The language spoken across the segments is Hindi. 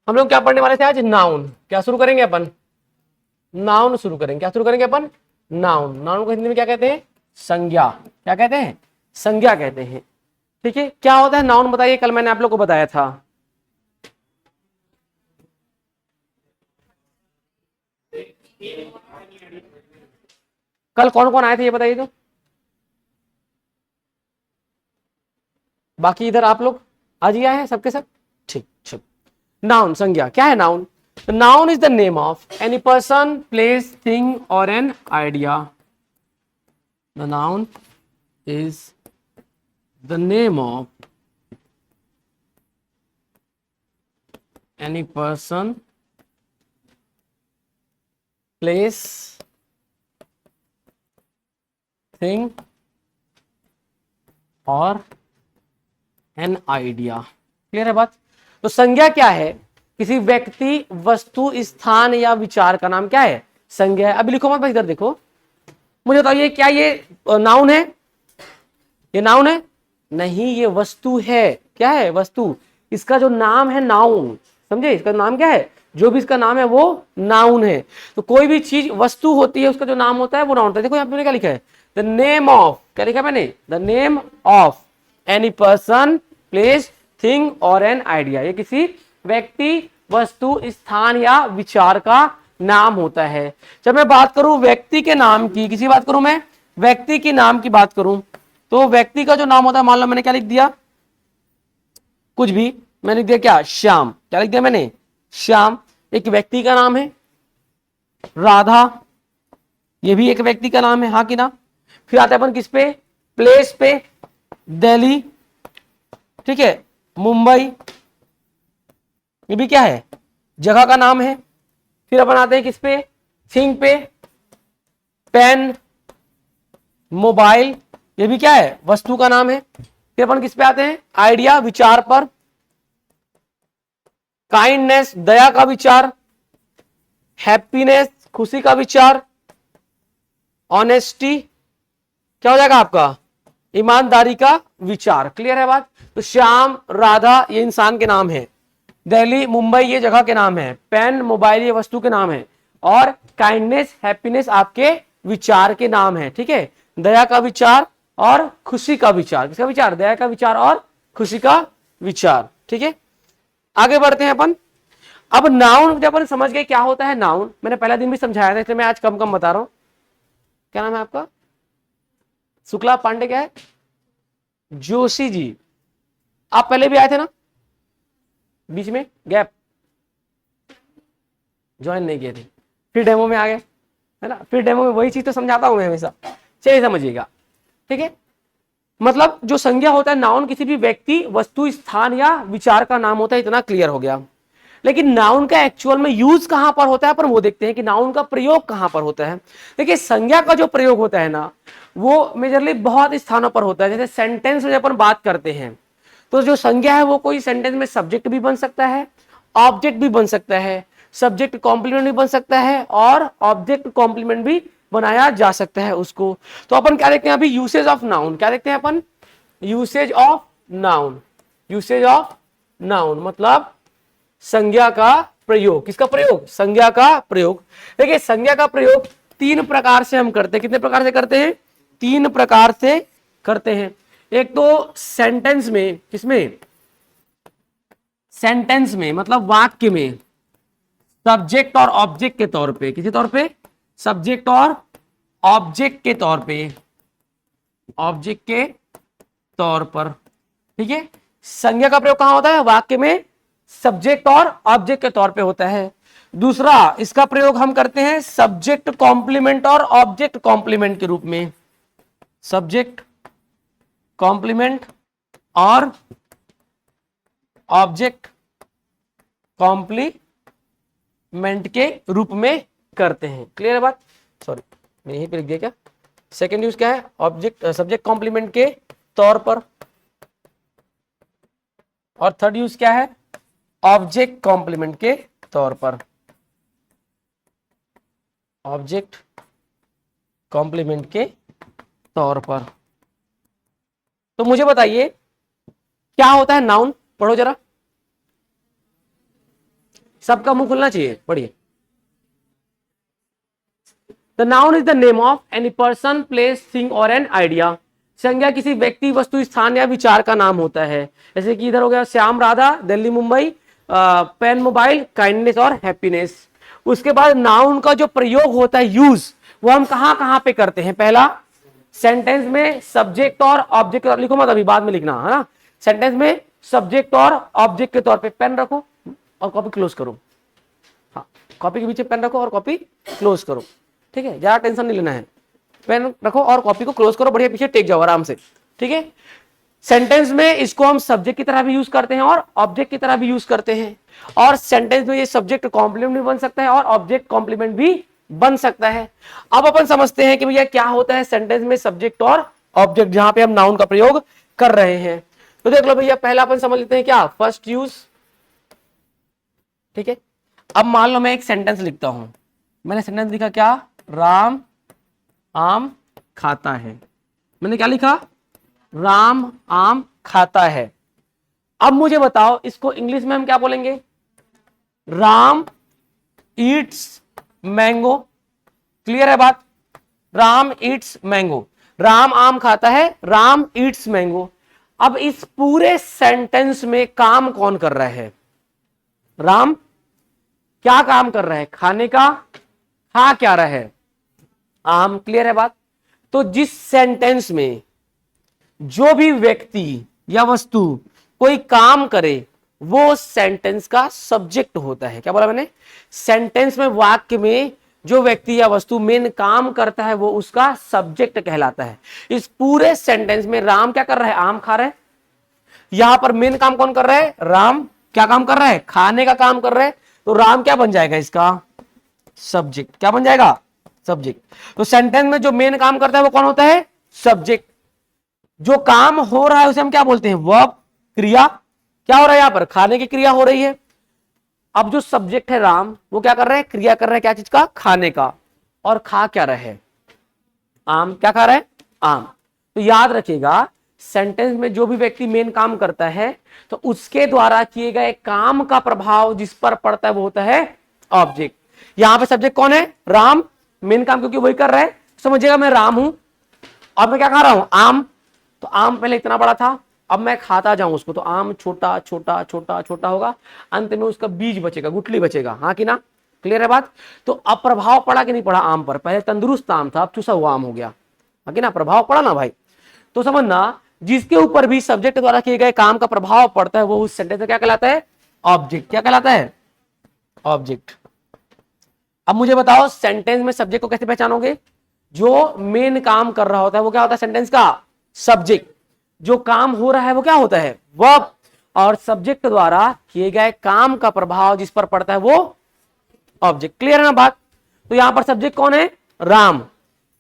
हम लोग क्या पढ़ने वाले थे आज? नाउन। क्या शुरू करेंगे अपन? नाउन शुरू करेंगे। क्या शुरू करेंगे अपन? नाउन। नाउन को हिंदी में क्या कहते हैं? संज्ञा। क्या कहते हैं? संज्ञा कहते हैं। ठीक है, क्या होता है नाउन बताइए, कल मैंने आप लोग को बताया था। कल कौन कौन आए थे ये बताइए तो। बाकी इधर आप लोग आज ही आए हैं सबके सब? ठीक ठीक। नाउन संज्ञा क्या है? Noun, noun is the name of any person, place, thing or an idea. The noun is the name of any person, place, thing or an idea. Clear है बात? तो संज्ञा क्या है? किसी व्यक्ति, वस्तु, स्थान या विचार का नाम क्या है? संज्ञा है। अभी लिखो मत भाई, इधर देखो, मुझे बताइए क्या ये नाउन है? ये नाउन है? नहीं, ये वस्तु है। क्या है? वस्तु। इसका जो नाम है नाउन, समझे? इसका नाम क्या है? जो भी इसका नाम है वो नाउन है। तो कोई भी चीज वस्तु होती है, उसका जो नाम होता है वो नाउन होता है। देखो यहाँ पे मैंने क्या लिखा है? द नेम ऑफ, क्या लिखा है मैंने? The name of any person, place, thing or an idea. ये किसी व्यक्ति, वस्तु, स्थान या विचार का नाम होता है। जब मैं बात करूं व्यक्ति के नाम की, किसी बात करूं मैं व्यक्ति के नाम की बात करूं, तो व्यक्ति का जो नाम होता है, मान लो मैंने क्या लिख दिया, कुछ भी मैंने लिख दिया, क्या? श्याम। क्या लिख दिया मैंने? श्याम। एक व्यक्ति का नाम है। राधा, ये भी एक व्यक्ति का नाम है, हाँ कि ना? फिर आते हैं अपन किस पे? प्लेस पे, दिल्ली, ठीक है, मुंबई, ये भी क्या है? जगह का नाम है। फिर अपन आते हैं किस पे? थिंग पे, पेन, मोबाइल, ये भी क्या है? वस्तु का नाम है। फिर अपन किस पे आते हैं? आइडिया, विचार पर। काइंडनेस, दया का विचार। हैप्पीनेस, खुशी का विचार। ऑनेस्टी, क्या हो जाएगा आपका? ईमानदारी का विचार। क्लियर है बात? तो श्याम, राधा ये इंसान के नाम है। दिल्ली, मुंबई ये जगह के नाम है। पेन, मोबाइल ये वस्तु के नाम है। और काइंडनेस, हैप्पीनेस आपके विचार के नाम है। ठीक है, दया का विचार और खुशी का विचार। किसका विचार? दया का विचार और खुशी का विचार। ठीक है, आगे बढ़ते हैं अपन। अब नाउन जब अपन समझ गए क्या होता है नाउन, मैंने पहला दिन भी समझाया था, इसलिए मैं आज कम कम बता रहा हूं। क्या नाम है आपका? शुक्ला पांडे। क्या है? जोशी जी। आप पहले भी आए थे ना? बीच में गैप, ज्वाइन नहीं किए थे, फिर डेमो में आ गए, है ना? फिर डेमो में वही चीज तो समझाता हूं मैं हमेशा। चलिए समझिएगा, ठीक है। मतलब जो संज्ञा होता है नाउन, किसी भी व्यक्ति, वस्तु, स्थान या विचार का नाम होता है। इतना क्लियर हो गया। लेकिन नाउन का एक्चुअल में यूज कहां पर होता है, पर वो देखते हैं कि नाउन का प्रयोग कहां पर होता है। देखिए संज्ञा का जो प्रयोग होता है ना, वो मेजरली बहुत स्थानों पर होता है। जैसे सेंटेंस में अपन बात करते हैं, तो जो संज्ञा है वो कोई सेंटेंस में सब्जेक्ट भी बन सकता है, ऑब्जेक्ट भी बन सकता है, सब्जेक्ट कॉम्प्लीमेंट भी बन सकता है और ऑब्जेक्ट कॉम्प्लीमेंट भी बनाया जा सकता है उसको। तो अपन क्या देखते हैं अभी? Usage of noun. क्या देखते हैं अपन? Usage of noun. Usage of noun मतलब संज्ञा का प्रयोग। किसका प्रयोग? संज्ञा का प्रयोग। देखिए संज्ञा का प्रयोग तीन प्रकार से हम करते हैं। कितने प्रकार से करते हैं? तीन प्रकार से करते हैं। एक तो सेंटेंस में, किसमें? सेंटेंस में मतलब वाक्य में, सब्जेक्ट और ऑब्जेक्ट के तौर पे। किसी तौर पे? सब्जेक्ट और ऑब्जेक्ट के तौर पे, ऑब्जेक्ट के तौर पर। ठीक है, संज्ञा का प्रयोग कहां होता है? वाक्य में सब्जेक्ट और ऑब्जेक्ट के तौर पे होता है। दूसरा इसका प्रयोग हम करते हैं सब्जेक्ट कॉम्प्लीमेंट और ऑब्जेक्ट कॉम्प्लीमेंट के रूप में। सब्जेक्ट कॉम्प्लीमेंट और ऑब्जेक्ट कॉम्प्लीमेंट के रूप में करते हैं। क्लियर है बात? सॉरी मैं यहीं पे लिख दिया क्या? सेकेंड यूज क्या है? ऑब्जेक्ट सब्जेक्ट कॉम्प्लीमेंट के तौर पर। और थर्ड यूज क्या है? ऑब्जेक्ट कॉम्प्लीमेंट के तौर पर। ऑब्जेक्ट कॉम्प्लीमेंट के तौर पर। तो मुझे बताइए क्या होता है नाउन? पढ़ो जरा। सबका मुंह खुलना चाहिए, पढ़िए। The noun is the name of any person, place, thing or an idea. संज्ञा किसी व्यक्ति, वस्तु, स्थान या विचार का नाम होता है। जैसे कि इधर हो गया Shyam, Radha, Delhi, Mumbai, pen, mobile, kindness और हैप्पीनेस। उसके बाद नाउन का जो प्रयोग होता है, यूज, वो हम कहां कहां पे करते हैं? पहला, सेंटेंस में सब्जेक्ट और ऑब्जेक्ट, लिखो मत अभी, बाद में लिखना है ना। सेंटेंस में सब्जेक्ट और ऑब्जेक्ट के तौर पे पेन रखो और कॉपी क्लोज करो। हाँ, कॉपी के पीछे पेन रखो और कॉपी क्लोज करो, ठीक है, ज्यादा टेंशन नहीं लेना है। पेन रखो और कॉपी को क्लोज करो, बढ़िया पीछे टेक जाओ आराम से, ठीक है। सेंटेंस में इसको हम सब्जेक्ट की तरह भी यूज करते हैं और ऑब्जेक्ट की तरह भी यूज करते हैं। और सेंटेंस में ये सब्जेक्ट कॉम्प्लीमेंट भी बन सकता है और ऑब्जेक्ट कॉम्प्लीमेंट भी बन सकता है। अब अपन समझते हैं कि भैया क्या होता है सेंटेंस में सब्जेक्ट और ऑब्जेक्ट, जहां पे हम नाउन का प्रयोग कर रहे हैं। तो देख लो भैया, पहला अपन समझ लेते हैं क्या, फर्स्ट यूज, ठीक है। अब मान लो मैं एक सेंटेंस लिखता हूं, मैंने सेंटेंस लिखा क्या, राम आम खाता है। मैंने क्या लिखा, राम आम खाता है। अब मुझे बताओ इसको इंग्लिश में हम क्या बोलेंगे, राम ईट्स मैंगो। क्लियर है बात, राम ईट्स मैंगो, राम आम खाता है, राम ईट्स मैंगो। अब इस पूरे सेंटेंस में काम कौन कर रहा है, राम क्या काम कर रहा है, खाने का, खा क्या रहा है, आम। क्लियर है बात। तो जिस सेंटेंस में जो भी व्यक्ति या वस्तु कोई काम करे वो सेंटेंस का सब्जेक्ट होता है। क्या बोला मैंने, सेंटेंस में, वाक्य में जो व्यक्ति या वस्तु मेन काम करता है वो उसका सब्जेक्ट कहलाता है। इस पूरे सेंटेंस में राम क्या कर रहा है, आम खा रहा है। यहां पर मेन काम कौन कर रहा है, राम क्या काम कर रहा है, खाने का काम कर रहा है। तो राम क्या बन जाएगा इसका सब्जेक्ट, क्या बन जाएगा सब्जेक्ट। तो सेंटेंस में जो मेन काम करता है वो कौन होता है, सब्जेक्ट। जो काम हो रहा है उसे हम क्या बोलते हैं, वर्ब, क्रिया। क्या हो रहा है यहां पर, खाने की क्रिया हो रही है। अब जो सब्जेक्ट है राम, वो क्या कर रहा है, क्रिया कर रहा है क्या चीज का, खाने का। और खा क्या रहा है, आम। क्या खा रहा है, आम। तो याद रखिएगा, सेंटेंस में जो भी व्यक्ति मेन काम करता है तो उसके द्वारा किए गए काम का प्रभाव जिस पर पड़ता है वो होता है ऑब्जेक्ट। यहां पे सब्जेक्ट कौन है, राम, मेन काम क्योंकि वही कर रहा है। समझिएगा मैं राम हूं और मैं क्या खा रहा हूं, आम। तो आम पहले इतना बड़ा था, अब मैं खाता जाऊं उसको तो आम छोटा छोटा छोटा छोटा होगा, अंत में उसका बीज बचेगा, गुठली बचेगा। हाँ कि ना, क्लियर है बात। तो अब प्रभाव पड़ा कि नहीं पड़ा आम पर, पहले तंदुरुस्त आम था अब चूसा हुआ आम हो गया। हाँ कि ना, प्रभाव पड़ा ना भाई। तो समझना, जिसके ऊपर भी सब्जेक्ट द्वारा किए गए काम का प्रभाव पड़ता है वो उस सेंटेंस में क्या कहलाता है, ऑब्जेक्ट। क्या कहलाता है, ऑब्जेक्ट। अब मुझे बताओ सेंटेंस में सब्जेक्ट को कैसे पहचानोगे, जो मेन काम कर रहा होता है वो क्या होता है सेंटेंस का सब्जेक्ट। जो काम हो रहा है वो क्या होता है, वर्ब। और सब्जेक्ट द्वारा किए गए काम का प्रभाव जिस पर पड़ता है वो ऑब्जेक्ट। क्लियर है ना बात। तो यहां पर सब्जेक्ट कौन है, राम।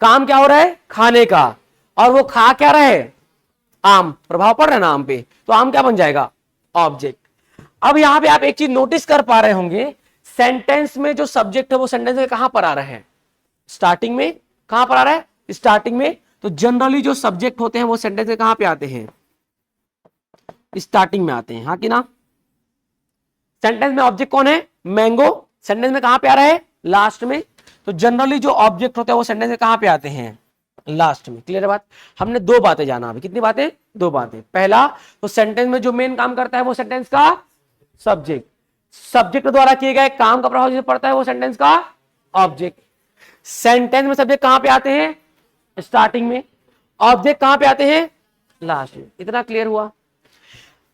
काम क्या हो रहा है, खाने का। और वो खा क्या रहा है, आम। प्रभाव पड़ रहा है ना आम पे, तो आम क्या बन जाएगा, ऑब्जेक्ट। अब यहां पे आप एक चीज नोटिस कर पा रहे होंगे, सेंटेंस में जो सब्जेक्ट है वो सेंटेंस में कहां पर आ रहा है, स्टार्टिंग में। कहां पर आ रहा है, स्टार्टिंग में। तो जनरली जो सब्जेक्ट होते हैं वो सेंटेंस में कहां पे आते हैं, स्टार्टिंग में आते हैं। हाँ कि ना। सेंटेंस में ऑब्जेक्ट कौन है, मैंगो। सेंटेंस में कहां पे आ रहा है, लास्ट में। तो जनरली जो ऑब्जेक्ट होते हैं वो सेंटेंस में कहां पे आते हैं, लास्ट में। क्लियर है बात। हमने दो बातें जाना अभी, कितनी बातें, दो बातें। पहला, तो सेंटेंस में जो मेन काम करता है वो सेंटेंस का सब्जेक्ट। सब्जेक्ट द्वारा किए गए काम का प्रभाव जिसे पड़ता है वो सेंटेंस का ऑब्जेक्ट। सेंटेंस में सब्जेक्ट कहां पे आते हैं, स्टार्टिंग में। ऑब्जेक्ट कहां पे आते हैं, लास्ट में। इतना क्लियर हुआ।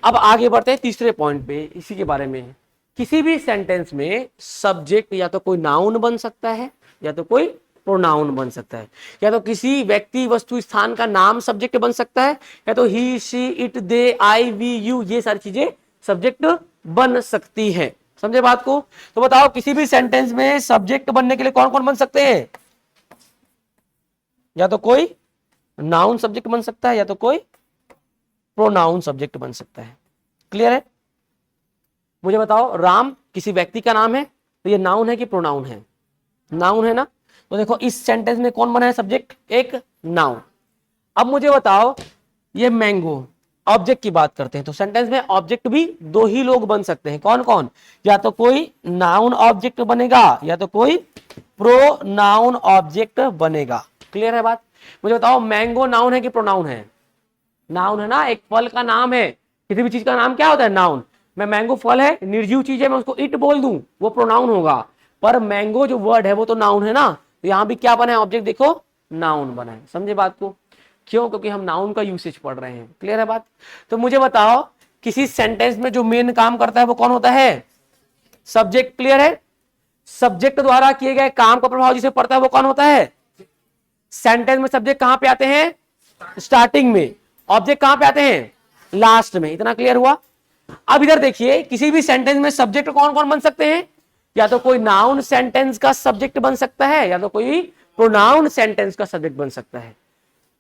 अब आगे बढ़ते हैं तीसरे पॉइंट पे, इसी के बारे में। किसी भी सेंटेंस में सब्जेक्ट या तो कोई नाउन बन सकता है या तो कोई प्रोनाउन बन सकता है। या तो किसी व्यक्ति, वस्तु, स्थान का नाम सब्जेक्ट बन सकता है, या तो he, she, it, they, I, we, you, ये सारी चीजें सब्जेक्ट बन सकती है। समझे बात को। तो बताओ किसी भी सेंटेंस में सब्जेक्ट बनने के लिए कौन कौन बन सकते हैं, या तो कोई नाउन सब्जेक्ट बन सकता है या तो कोई प्रोनाउन सब्जेक्ट बन सकता है। क्लियर है। मुझे बताओ, राम किसी व्यक्ति का नाम है तो ये नाउन है कि प्रोनाउन है, नाउन है ना। तो देखो इस सेंटेंस में कौन बना है सब्जेक्ट, एक नाउन। अब मुझे बताओ, ये मैंगो ऑब्जेक्ट की बात करते हैं तो सेंटेंस में ऑब्जेक्ट भी दो ही लोग बन सकते हैं। कौन कौन? या तो कोई नाउन ऑब्जेक्ट बनेगा या तो कोई प्रोनाउन ऑब्जेक्ट बनेगा। क्लियर है बात? मुझे बताओ, मैंगो नाउन है कि प्रोनाउन है? नाउन है ना, एक फल का नाम है। किसी भी चीज का नाम क्या होता है? नाउन। मैं मैंगो फल है, निर्जीव चीज है, मैं उसको इट बोल दूं वो प्रोनाउन होगा, पर मैंगो जो वर्ड है वो तो नाउन है ना। तो यहां भी क्या बना है? ऑब्जेक्ट देखो, नाउन बना है। समझे बात को? क्यों? क्योंकि हम नाउन का यूसेज पढ़ रहे हैं। क्लियर है बात? तो मुझे बताओ, किसी सेंटेंस में जो मेन काम करता है वो कौन होता है? सब्जेक्ट। क्लियर है? सब्जेक्ट द्वारा किए गए काम का प्रभाव जिसे पड़ता है वो कौन होता है? सेंटेंस में सब्जेक्ट कहां पे आते हैं? स्टार्टिंग में। ऑब्जेक्ट कहां पे आते हैं? लास्ट में। इतना क्लियर हुआ? अब इधर देखिए, किसी भी सेंटेंस में सब्जेक्ट कौन कौन बन सकते हैं? या तो कोई नाउन सेंटेंस का सब्जेक्ट बन सकता है या तो कोई प्रोनाउन सेंटेंस का सब्जेक्ट बन सकता है।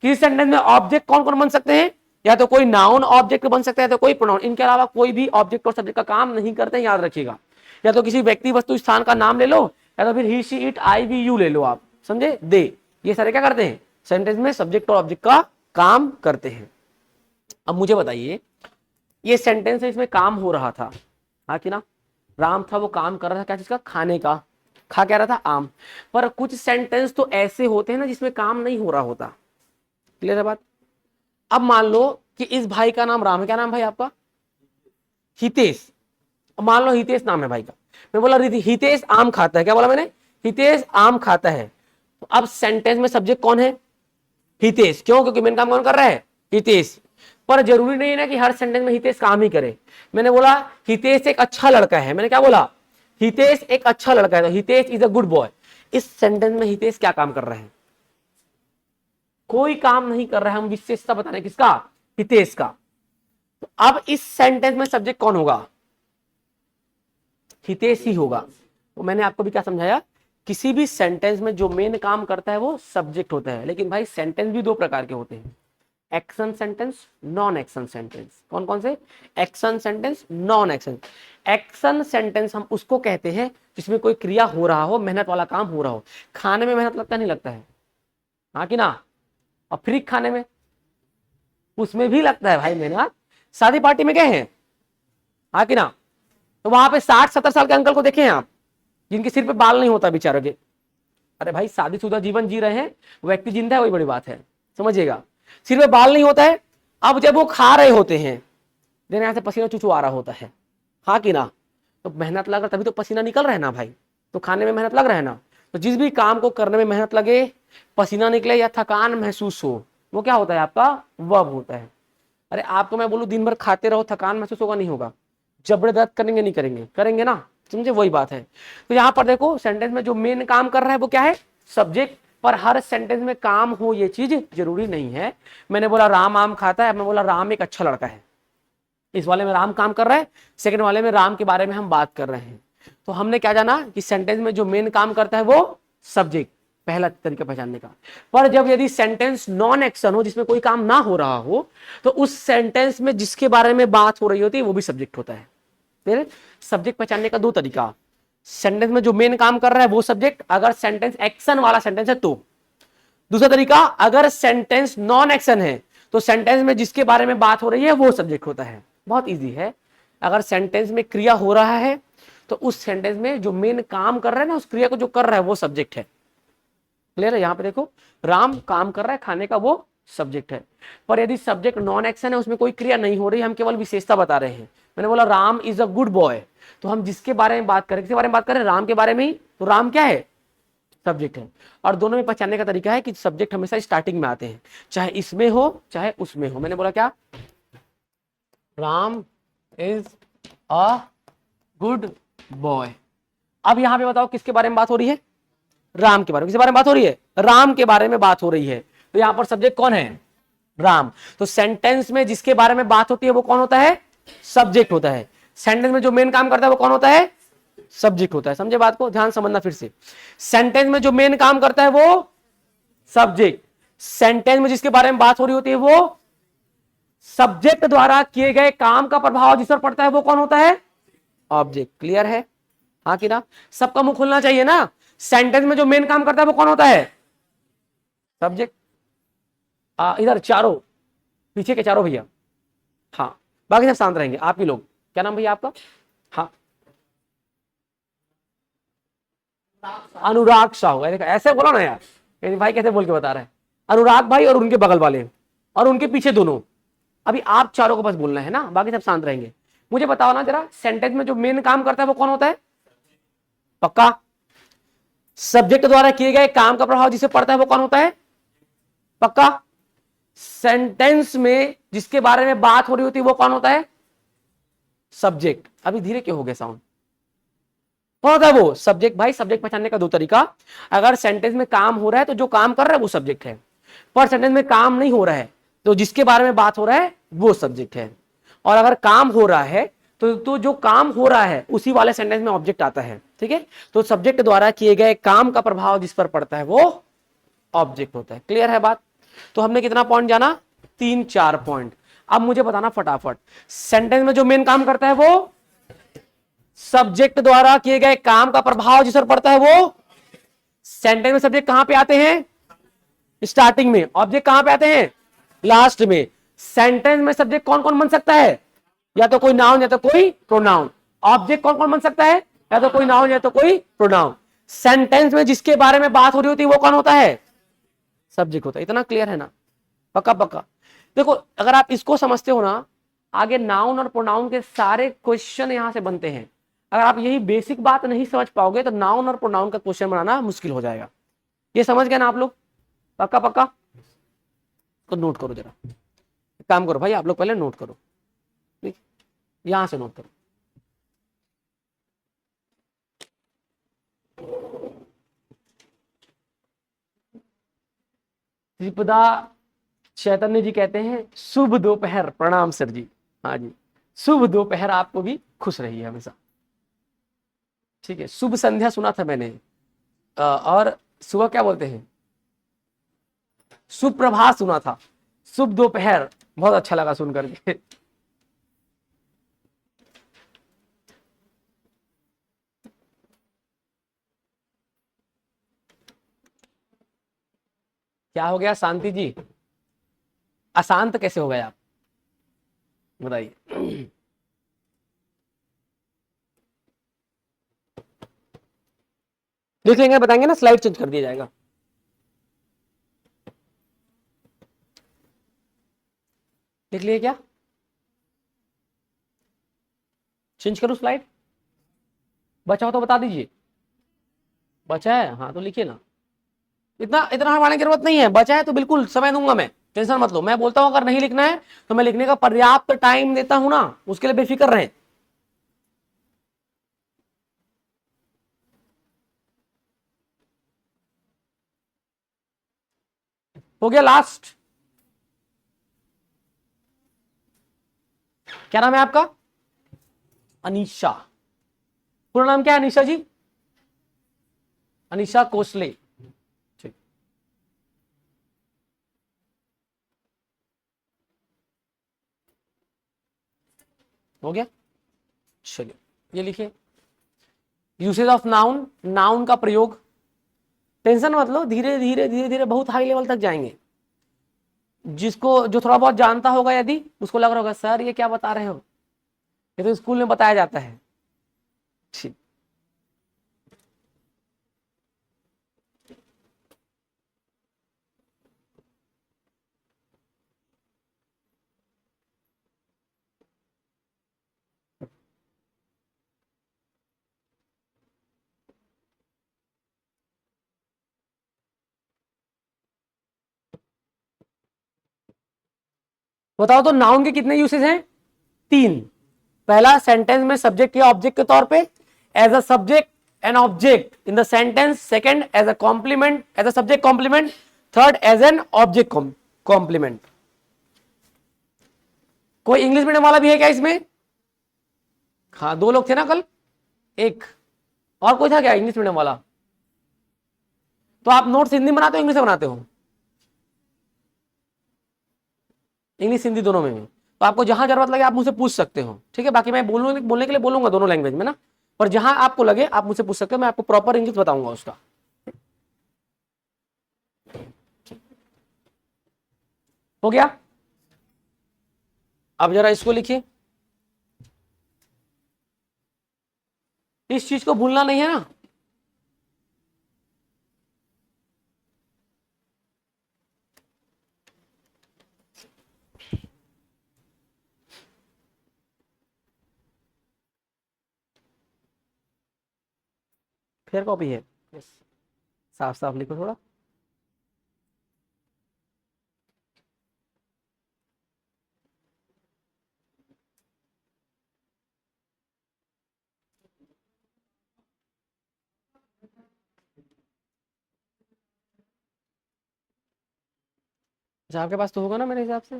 किसी सेंटेंस में ऑब्जेक्ट कौन कौन बन सकते हैं? या तो कोई नाउन ऑब्जेक्ट बन सकता है तो कोई प्रोनाउन। इनके अलावा कोई भी ऑब्जेक्ट और सब्जेक्ट का काम नहीं करते हैं, याद रखिएगा। या तो किसी व्यक्ति वस्तु स्थान का नाम ले लो या तो फिर he she it I we you ले लो आप। समझे? दे, ये सारे क्या करते हैं? सेंटेंस में सब्जेक्ट और ऑब्जेक्ट का काम करते हैं। अब मुझे बताइए, ये सेंटेंस है, इसमें काम हो रहा था, हाँ कि ना? राम था, वो काम कर रहा था क्या चीज का? खाने का। खा क्या रहा था? आम। पर कुछ सेंटेंस तो ऐसे होते हैं ना जिसमें काम नहीं हो रहा होता। क्लियर है बात? अब मान लो कि इस भाई का नाम राम है। क्या नाम भाई आपका? हितेश। मान लो हितेश नाम है भाई का। मैं बोला हितेश आम खाता है। क्या बोला मैंने? हितेश आम खाता है। तो अब सेंटेंस में सब्जेक्ट कौन है? हितेश। क्यों? क्योंकि मेन काम कौन कर रहा है? हितेश। पर जरूरी नहीं है ना कि हर सेंटेंस में हितेश काम ही करे। मैंने बोला हितेश एक अच्छा लड़का है। मैंने क्या बोला? हितेश एक अच्छा लड़का है, तो Hitesh is a good boy. इस सेंटेंस में हितेश क्या काम कर रहे हैं? कोई काम नहीं कर रहा है। हम विशेषता बता रहे हैं किसका? हितेश का। तो अब इस सेंटेंस में सब्जेक्ट कौन होगा? हितेश ही होगा। तो मैंने आपको भी क्या समझाया? किसी भी सेंटेंस में जो मेन काम करता है वो सब्जेक्ट होता है। लेकिन भाई सेंटेंस भी दो प्रकार के होते हैं, action sentence, non action sentence. कौन कौन से? Action sentence, non action. Action sentence हम उसको कहते हैं जिसमें कोई क्रिया हो रहा हो, मेहनत वाला काम हो रहा हो। खाने में मेहनत लगता नहीं लगता है? हाँ कि ना? और फ्री खाने में, उसमें भी लगता है भाई मेहनत। शादी पार्टी में गए हैं, हाँ कि ना? तो वहां पे 60-70 साल के अंकल को देखे हैं आप, जिनके सिर पे बाल नहीं होता बेचारों के। अरे भाई, शादीशुदा जीवन जी रहे हैं, व्यक्ति जिंदा है, वही बड़ी बात है। समझिएगा, सिर पे बाल नहीं होता है। अब जब वो खा रहे होते हैं, देने यहां से पसीना चुचू आ रहा होता है, हाँ कि ना? तो मेहनत लग रहा, तभी तो पसीना निकल रहा है ना भाई। तो खाने में मेहनत लग रहा है ना। तो जिस भी काम को करने में मेहनत लगे, पसीना निकले या थकान महसूस हो, वो क्या होता है? आपका वर्ब होता है। अरे आपको मैं बोलूं दिन भर खाते रहो, थकान महसूस होगा? नहीं होगा। जबड़े दर्द करेंगे? नहीं करेंगे? करेंगे ना। समझे? वही बात है। तो यहां पर देखो, सेंटेंस में जो मेन काम कर रहा है वो क्या है? सब्जेक्ट। पर हर सेंटेंस में काम हो ये चीज जरूरी नहीं है। मैंने बोला राम आम खाता है, मैं बोला राम एक अच्छा लड़का है। इस वाले में राम काम कर रहा है, सेकंड वाले में राम के बारे में हम बात कर रहे हैं। तो हमने क्या जाना कि सेंटेंस में जो मेन काम करता है वो सब्जेक्ट, पहला तरीका पहचानने का। पर जब यदि सेंटेंस नॉन एक्शन हो, जिसमें कोई काम ना हो रहा हो, तो उस सेंटेंस में जिसके बारे में बात हो रही होती है वो भी सब्जेक्ट होता है। फिर सब्जेक्ट पहचानने का दो तरीका, सेंटेंस में जो मेन काम कर रहा है वो सब्जेक्ट, अगर सेंटेंस एक्शन वाला सेंटेंस है तो। दूसरा तरीका, अगर सेंटेंस नॉन एक्शन है तो सेंटेंस में जिसके बारे में बात हो रही है वो सब्जेक्ट होता है। बहुत इजी है। अगर सेंटेंस में क्रिया हो रहा है तो उस सेंटेंस में जो मेन काम कर रहा है ना, उस क्रिया को जो कर रहा है वो सब्जेक्ट है। क्लियर है? यहां पे देखो, राम काम कर रहा है खाने का, वो सब्जेक्ट है। पर यदि सब्जेक्ट नॉन एक्शन है, उसमें कोई क्रिया नहीं हो रही, हम केवल विशेषता बता रहे हैं। मैंने बोला Ram is a good boy, तो हम जिसके बारे में बात करें, किसके बारे में बात करें? राम के बारे में ही। तो राम क्या है? सब्जेक्ट है। और दोनों में पहचानने का तरीका है कि सब्जेक्ट हमेशा स्टार्टिंग में आते हैं, चाहे इसमें हो चाहे उसमें हो। मैंने बोला क्या? Ram is a good boy. अब यहां पे बताओ किसके बारे में बात हो रही है? राम के बारे में। किसके बारे में बात हो रही है? राम के बारे में बात हो रही है। तो यहां पर सब्जेक्ट कौन है? राम। तो सेंटेंस में जिसके बारे में बात होती है वो कौन होता है? सब्जेक्ट होता है। सेंटेंस में जो मेन काम करता है वो कौन होता है? सब्जेक्ट होता है। समझे बात को? ध्यान समझना फिर से। सेंटेंस में जो मेन काम करता है वो सब्जेक्ट, सेंटेंस में जिसके बारे में बात हो रही होती है वो सब्जेक्ट द्वारा किए गए काम का प्रभाव जिस पर पड़ता है वो कौन होता है? ऑब्जेक्ट। क्लियर है? हाँ कि ना? सबका मुंह खुलना चाहिए ना। सेंटेंस में जो मेन काम करता है वो कौन होता है? सब्जेक्ट। इधर चारों, पीछे के चारों भैया, हाँ, बाकी सब शांत रहेंगे। आप ही लोग, क्या नाम भैया आपका? हाँ, अनुराग साहू। ऐसे बोलो ना यार, भाई कैसे बोल के बता रहे हैं? अनुराग भाई और उनके बगल वाले और उनके पीछे दोनों। अभी आप चारों को बस बोलना है ना, बाकी सब शांत रहेंगे। मुझे बताओ ना जरा, सेंटेंस में जो मेन काम करता है वो कौन होता है? पक्का? सब्जेक्ट द्वारा किए गए काम का प्रभाव जिसे पड़ता है वो कौन होता है? पक्का? सेंटेंस में जिसके बारे में बात हो रही होती है वो कौन होता है? सब्जेक्ट। अभी धीरे क्यों हो गया साउंड? कौन होता है वो? सब्जेक्ट। भाई सब्जेक्ट पहचानने का दो तरीका, अगर सेंटेंस में काम हो रहा है तो जो काम कर रहा है वो सब्जेक्ट है, पर सेंटेंस में काम नहीं हो रहा है तो जिसके बारे में बात हो रहा है वो सब्जेक्ट है। और अगर काम हो रहा है तो जो काम हो रहा है उसी वाले सेंटेंस में ऑब्जेक्ट आता है। ठीक है, तो सब्जेक्ट द्वारा किए गए काम का प्रभाव जिस पर पड़ता है वो ऑब्जेक्ट होता है। क्लियर है बात? तो हमने कितना पॉइंट जाना? 3-4 पॉइंट। अब मुझे बताना फटाफट, सेंटेंस में जो मेन काम करता है वो सब्जेक्ट द्वारा किए गए काम का प्रभाव जिस पर पड़ता है वो। सेंटेंस में सब्जेक्ट कहां पे आते हैं? स्टार्टिंग में। ऑब्जेक्ट कहां पे आते हैं? लास्ट में। सेंटेंस में सब्जेक्ट कौन कौन बन सकता है? या तो कोई नाउन या तो कोई प्रोनाउन। ऑब्जेक्ट कौन कौन बन सकता है? या तो कोई नाउन या तो कोई प्रोनाउन। सेंटेंस में जिसके बारे में बात हो रही होती है वो कौन होता है? सब्जेक्ट होता है। इतना क्लियर है ना? पक्का पक्का। देखो अगर आप इसको समझते हो ना, आगे नाउन और प्रोनाउन के सारे क्वेश्चन यहां से बनते हैं। अगर आप यही बेसिक बात नहीं समझ पाओगे तो नाउन और प्रोनाउन का क्वेश्चन बनाना मुश्किल हो जाएगा। ये समझ गए ना आप लोग? पक्का पक्का। तो नोट करो जरा, एक काम करो भाई, आप लोग पहले नोट करो, ठीक? यहां से नोट करो। त्रिपदा चैतन्य जी कहते हैं शुभ दोपहर, प्रणाम सर जी। हाँ जी, शुभ दोपहर, आपको भी खुश रहिए हमेशा। ठीक है, शुभ संध्या सुना था मैंने, और सुबह क्या बोलते हैं? शुभ प्रभात सुना था। शुभ दोपहर बहुत अच्छा लगा सुन करके। क्या हो गया शांति जी? अशांत कैसे हो गए आप, बताइए? देख लेंगे, बताएंगे ना, स्लाइड चेंज कर दिया जाएगा। देख लिए क्या? चेंज करूं स्लाइड? बचा हो तो बता दीजिए। बचा है? हाँ तो लिखिए ना, इतना इतना हड़बड़ाने की जरूरत नहीं है। बचा है तो बिल्कुल समय दूंगा मैं, टेंशन मत लो। मैं बोलता हूं अगर नहीं लिखना है तो मैं लिखने का पर्याप्त टाइम देता हूं ना, उसके लिए बेफिक्र रहें। हो गया लास्ट? क्या नाम है आपका? अनीशा। पूरा नाम क्या है अनीशा जी? अनीशा कोसले। ठीक, हो गया। चलिए ये लिखिए, यूसेज ऑफ नाउन, नाउन का प्रयोग। टेंशन मत लो, धीरे धीरे धीरे धीरे बहुत हाई लेवल तक जाएंगे। जिसको जो थोड़ा बहुत जानता होगा, यदि उसको लग रहा होगा सर ये क्या बता रहे हो, ये तो स्कूल में बताया जाता है। ठीक, बताओ तो नाउन के कितने यूसेज हैं? 3। पहला, सेंटेंस में सब्जेक्ट या ऑब्जेक्ट के तौर पे, as a subject an object in the sentence. Second, as a complement, as a subject complement. Third, as an object complement. कोई इंग्लिश मीडियम वाला भी है क्या इसमें? हाँ, 2 लोग थे ना कल, एक और कोई था क्या इंग्लिश मीडियम वाला? तो आप नोट्स हिंदी में बनाते हो इंग्लिश में बनाते हो? इंग्लिश हिंदी दोनों में भी। तो आपको जहां जरूरत लगे आप मुझसे पूछ सकते हो, ठीक है? बाकी मैं बोलने के लिए बोलूंगा दोनों लैंग्वेज में ना, पर जहां आपको लगे आप मुझसे पूछ सकते हो, मैं आपको प्रॉपर इंग्लिश बताऊंगा उसका। हो गया? अब जरा इसको लिखिए, इस चीज को भूलना नहीं है ना। फिर कॉपी है, साफ साफ लिखो थोड़ा। अच्छा, आपके पास तो होगा ना मेरे हिसाब से,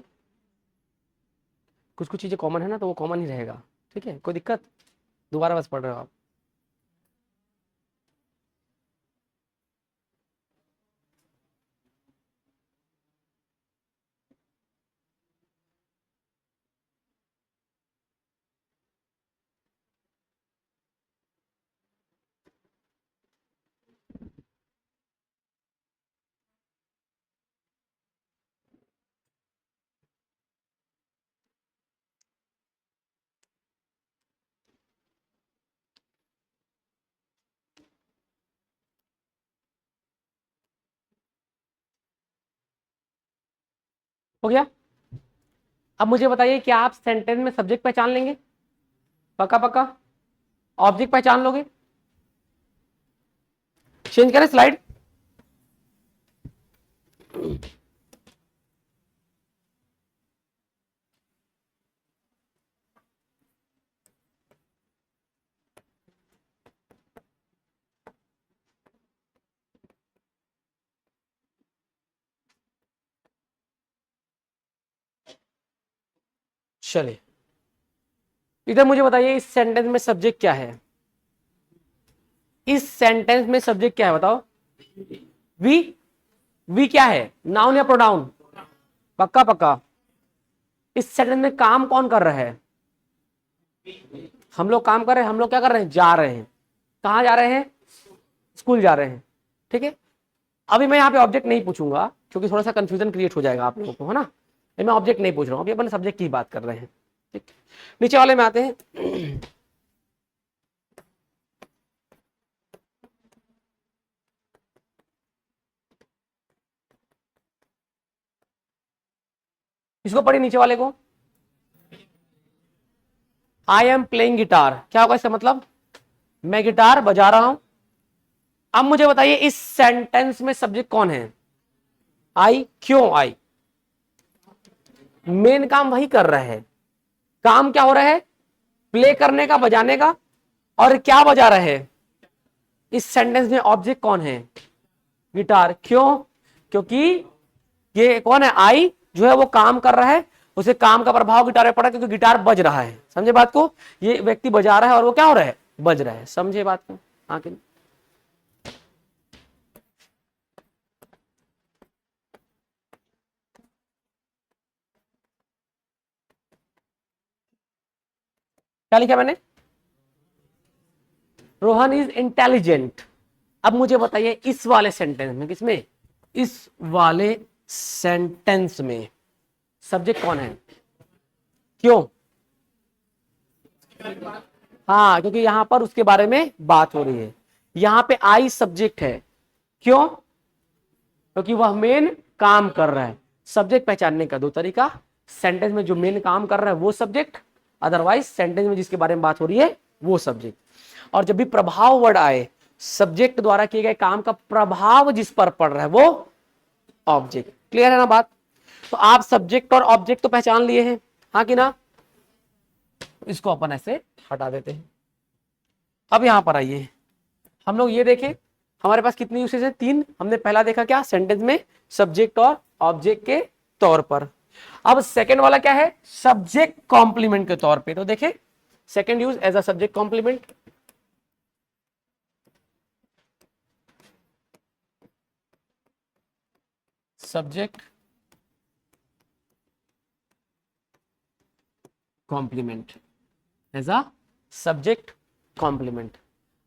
कुछ कुछ चीजें कॉमन है ना, तो वो कॉमन ही रहेगा। ठीक है, कोई दिक्कत? दोबारा बस पढ़ रहे हो आप। हो गया? अब मुझे बताइए, क्या आप सेंटेंस में सब्जेक्ट पहचान लेंगे? पक्का पक्का? ऑब्जेक्ट पहचान लोगे? चेंज करें स्लाइड? चलिए, इधर मुझे बताइए, इस सेंटेंस में सब्जेक्ट क्या है? इस सेंटेंस में सब्जेक्ट क्या है बताओ? वी। वी क्या है, नाउन या प्रोनाउन? पक्का पक्का? इस सेंटेंस में काम कौन कर रहा है? हम लोग काम कर रहे हैं। हम लोग क्या कर रहे हैं? जा रहे हैं। कहां जा रहे हैं? स्कूल जा रहे हैं। ठीक है, अभी मैं यहाँ पे ऑब्जेक्ट नहीं पूछूंगा, क्योंकि थोड़ा सा कंफ्यूजन क्रिएट हो जाएगा आप लोगों को, है ना। मैं ऑब्जेक्ट नहीं पूछ रहा हूँ, अभी अपन सब्जेक्ट की बात कर रहे हैं। ठीक, नीचे वाले में आते हैं। इसको पढ़िए, नीचे वाले को। आई एम प्लेइंग गिटार, क्या होगा इसका मतलब? मैं गिटार बजा रहा हूं। अब मुझे बताइए, इस सेंटेंस में सब्जेक्ट कौन है? आई। क्यों आई? मेन काम वही कर रहा है। काम क्या हो रहा है? प्ले करने का, बजाने का। और क्या बजा रहा है? इस सेंटेंस में ऑब्जेक्ट कौन है? गिटार। क्यों? क्योंकि ये कौन है? आई जो है वो काम कर रहा है, उसे काम का प्रभाव गिटार पे पड़ा, क्योंकि गिटार बज रहा है। समझे बात को? ये व्यक्ति बजा रहा है और वो क्या हो रहा है? बज रहा है। समझे बात को? हाँ कि नहीं? क्या लिखा मैंने? Rohan is intelligent. अब मुझे बताइए, इस वाले सेंटेंस में, किसमें? इस वाले सेंटेंस में सब्जेक्ट कौन है? क्यों? हाँ, क्योंकि यहां पर उसके बारे में बात हो रही है। यहां पे आई सब्जेक्ट है। क्यों? क्योंकि वह मेन काम कर रहा है। सब्जेक्ट पहचानने का दो तरीका, सेंटेंस में जो मेन काम कर रहा है वो सब्जेक्ट, अदरवाइज सेंटेंस में जिसके बारे में बात हो रही है वो सब्जेक्ट। और जब भी प्रभाव वर्ड आए, सब्जेक्ट द्वारा किए गए काम का प्रभाव जिस पर पड़ रहा है वो ऑब्जेक्ट। क्लियर है ना बात? तो आप सब्जेक्ट और ऑब्जेक्ट तो पहचान लिए हैं, हाँ कि ना? इसको अपन ऐसे हटा देते हैं। अब यहां पर आइए, हम लोग ये देखें, हमारे पास कितनी यूसेज है? तीन। हमने पहला देखा क्या? सेंटेंस में सब्जेक्ट और ऑब्जेक्ट के तौर पर। अब सेकंड वाला क्या है? सब्जेक्ट कॉम्प्लीमेंट के तौर पे। तो देखें, second use as a subject complement. Subject complement, as a subject complement.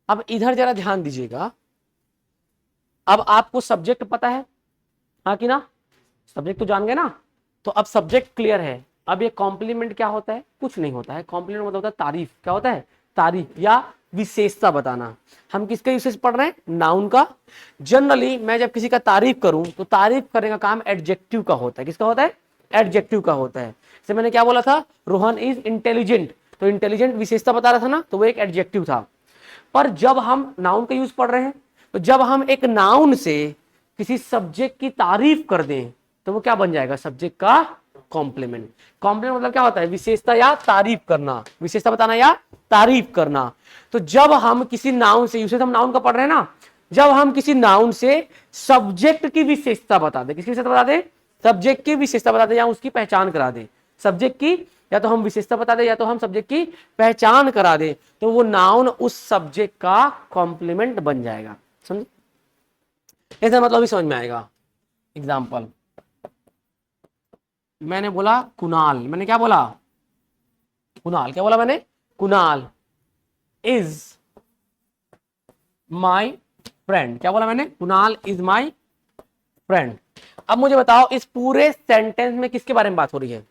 अब इधर जरा ध्यान दीजिएगा, अब आपको सब्जेक्ट पता है, हाँ कि ना? सब्जेक्ट तो जान गए ना? तो अब सब्जेक्ट क्लियर है, अब ये कॉम्प्लीमेंट क्या होता है? कुछ नहीं होता है। कॉम्प्लीमेंट मतलब होता है तारीफ। क्या होता है? तारीफ या विशेषता बताना। हम किसका यूसेज पढ़ रहे हैं? नाउन का। जनरली मैं जब किसी का तारीफ करूं तो तारीफ करने का काम एडजेक्टिव का होता है। किसका होता है? एडजेक्टिव का होता है। जैसे मैंने क्या बोला था? रोहन इज इंटेलिजेंट, तो इंटेलिजेंट विशेषता बता रहा था ना, तो वो एक एडजेक्टिव था। पर जब हम नाउन का यूज पढ़ रहे हैं तो जब हम एक नाउन से किसी सब्जेक्ट की तारीफ कर दें तो वो क्या बन जाएगा? सब्जेक्ट का कॉम्प्लीमेंट। कॉम्प्लीमेंट मतलब क्या होता है? विशेषता या तारीफ करना, विशेषता बताना या तारीफ करना। तो जब हम किसी नाउन से, यूसेज हम नाउन का पढ़ रहे हैं ना, जब हम किसी नाउन से सब्जेक्ट की विशेषता बता दें, किसकी विशेषता बता दें? सब्जेक्ट की विशेषता बता दें या उसकी पहचान करा दें। सब्जेक्ट की या तो हम विशेषता बता दें या तो हम सब्जेक्ट की पहचान करा दें, तो वो नाउन उस सब्जेक्ट का कॉम्प्लीमेंट बन जाएगा। समझे? ऐसा मतलब भी समझ में आएगा। एग्जाम्पल, मैंने बोला कुणाल, मैंने क्या बोला? कुणाल। क्या बोला मैंने? Kunal is my friend. क्या बोला मैंने? Kunal is my friend. अब मुझे बताओ इस पूरे सेंटेंस में किसके बारे में बात हो रही है?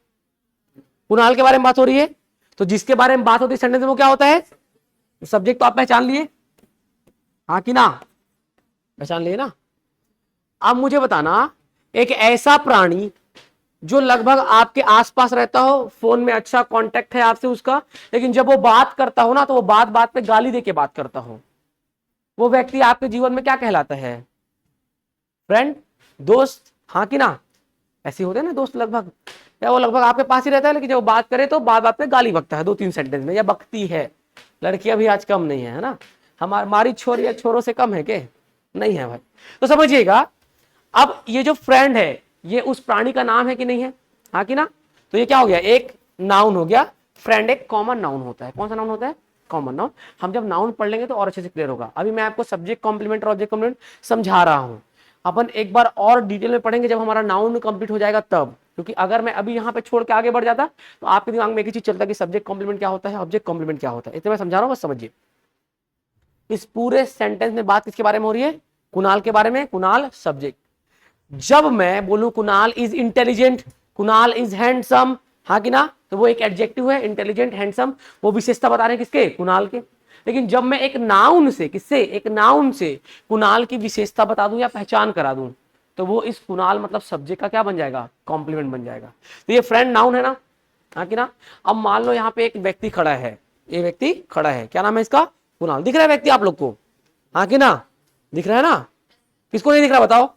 कुणाल के बारे में बात हो रही है। तो जिसके बारे में बात होती है सेंटेंस में वो क्या होता है? सब्जेक्ट तो आप पहचान लिए, हाँ कि ना? पहचान लिए ना? अब मुझे बताना एक ऐसा प्राणी जो लगभग आपके आसपास रहता हो, फोन में अच्छा कांटेक्ट है आपसे उसका, लेकिन जब वो बात करता हो ना तो वो बात बात पे गाली देके बात करता हो, वो व्यक्ति आपके जीवन में क्या कहलाता है? फ्रेंड, दोस्त, हाँ कि ना? ऐसे होते हैं ना दोस्त लगभग, या वो लगभग आपके पास ही रहता है लेकिन जब वो बात करे तो बात बात पे गाली बकता है, 2-3 सेंटेंस में, या बकती है। लड़कियां भी आज कम नहीं है ना? हमारी छोरी या छोरों से कम है के? नहीं है भाई। तो समझिएगा, अब ये जो फ्रेंड है ये उस प्राणी का नाम है कि नहीं है? हाँ कि ना? तो ये क्या हो गया? एक नाउन हो गया। फ्रेंड एक कॉमन नाउन होता है। कौन सा नाउन होता है? Common noun. हम जब नाउन पढ़ लेंगे तो और अच्छे से क्लियर होगा। अभी मैं आपको सब्जेक्ट कॉम्प्लीमेंट और ऑब्जेक्ट कॉम्प्लीमेंट समझा रहा हूं। अपन एक बार और डिटेल में पढ़ेंगे जब हमारा नाउन कंप्लीट हो जाएगा तब, क्योंकि अगर मैं अभी यहाँ पे छोड़ के आगे बढ़ जाता तो आपके दिमाग में एक ही चीज चलता कि सब्जेक्ट कॉम्प्लीमेंट क्या होता है, ऑब्जेक्ट कॉम्प्लीमेंट क्या होता है। इतना मैं समझा रहा हूँ, बस समझिए। इस पूरे सेंटेंस में बात किसके बारे में हो रही है? कुणाल के बारे में। कुणाल सब्जेक्ट। जब मैं बोलूं Kunal is intelligent, Kunal is handsome, हाँ कि ना, तो वो एक एडजेक्टिव है। इंटेलिजेंट, हैंडसम, वो विशेषता बता रहे हैं किसके? कुणाल के। लेकिन जब मैं एक नाउन से, किससे? एक नाउन से कुणाल की विशेषता बता दूं या पहचान करा दूं, तो वो इस कुणाल मतलब सब्जेक्ट का क्या बन जाएगा? कॉम्प्लीमेंट बन जाएगा। तो ये फ्रेंड नाउन है ना, हाँ कि ना? अब मान लो यहाँ पे एक व्यक्ति खड़ा है, ये व्यक्ति खड़ा है, क्या नाम है इसका? कुणाल। दिख रहा है व्यक्ति आप लोग को? हाँ कि ना? दिख रहा है ना? किसको नहीं दिख रहा बताओ?